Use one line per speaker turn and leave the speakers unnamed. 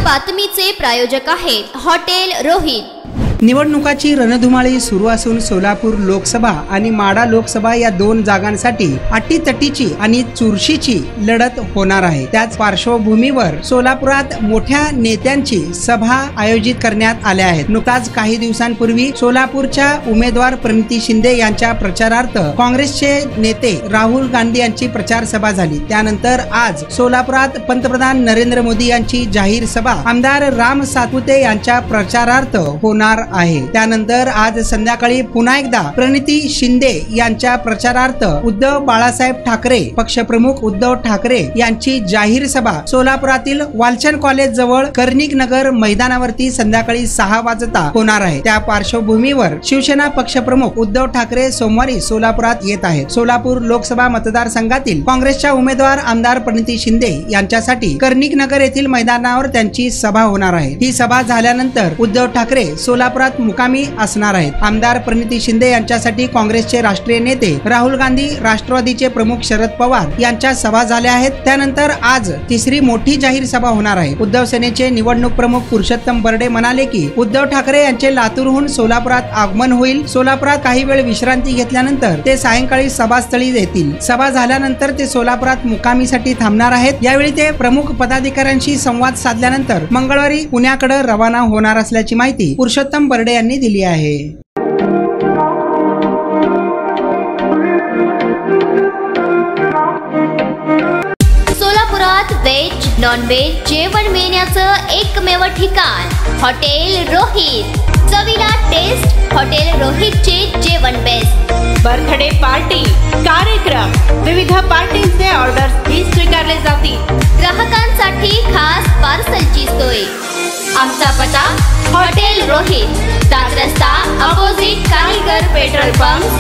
बातमीचे प्रायोजक आहेत हॉटेल रोहित।
निवडणुकाची रणधुमाळी सुरू असून सोलापूर लोकसभा आणि माढा लोकसभा या दोन जागांसाठी अटीतटीची आणि चुरशीची लढत होणार आहे। त्याच पार्श्वभूमीवर सोलापुरात मोठ्या नेत्यांची सभा आयोजित करण्यात आल्या आहेत। नुकताच काही दिवसांपूर्वी सोलापूरच्या उमेदवार प्रणिती शिंदे यांच्या प्रचारार्थ काँग्रेसचे नेते राहुल गांधी यांची प्रचार सभा झाली। त्यानंतर आज सोलापुरात पंतप्रधान नरेंद्र मोदी यांची जाहीर सभा आमदार राम सातपुते यांच्या प्रचारार्थ होणार आहे। त्यानंतर आज संध्याकाळी पुन्हा एकदा प्रणिती शिंदे यांच्या प्रचारार्थ उद्धव बाळासाहेब ठाकरे पक्षप्रमुख उद्धव ठाकरे यांची जाहीर सभा सोलापुरातील वालचंद कॉलेज जवळ कर्णिक नगर मैदानावरती संध्याकाळी 6 वाजता होणार आहे। त्या पार्श्वभूमीवर शिवसेना पक्षप्रमुख उद्धव ठाकरे सोमवारी सोलापुरात येत आहेत। सोलापूर लोकसभा मतदारसंघातील काँग्रेसच्या उमेदवार आमदार प्रणिती शिंदे यांच्यासाठी कर्णिक नगर येथील मैदानावर त्यांची सभा होणार आहे। ही सभा झाल्यानंतर उद्धव ठाकरे सोलापुरात मुकामी असणार आहेत। आमदार प्रणिती शिंदे यांच्यासाठी काँग्रेसचे राष्ट्रीय नेते राहुल गांधी, राष्ट्रवादीचे प्रमुख शरद पवार यांच्या सभा झाल्या आहेत। त्यानंतर आज तिसरी मोठी जाहीर सभा होणार आहे। उद्धव सेनेचे निवडणूक प्रमुख पुरुषोत्तम बरडे म्हणाले की उद्धव ठाकरे यांचे लातूरहून सोलापुरात आगमन होईल। सोलापुरात काही वेळ विश्रांती घेतल्यानंतर ते सायंकाळी सभास्थळी येतील। सभा झाल्यानंतर ते सोलापुरात मुक्कामीसाठी थांबणार आहेत। यावेळी ते प्रमुख पदाधिकाऱ्यांशी संवाद साधल्यानंतर मंगळवारी पुण्याकडे रवाना होणार असल्याची माहिती पुरुषोत्तम बरडे यांनी दिली आहे।
सोलापुरात व्हेज नॉन व्हेज जेवण मिळण्याचं एकमेव ठिकाण हॉटेल रोहित। चवीला टेस्ट हॉटेल रोहितचे जेवण बेस्ट।
बर्थडे पार्टी, कार्यक्रम, विविध पार्टींचे ऑर्डर्स ही स्वीकारले जातील।
ग्राहकांसाठी खास पार्सलची सोय। आमचा पत्ता हॉटेल रोहित, 7 रस्ता अपोजिट कारीगर पेट्रोल पंप,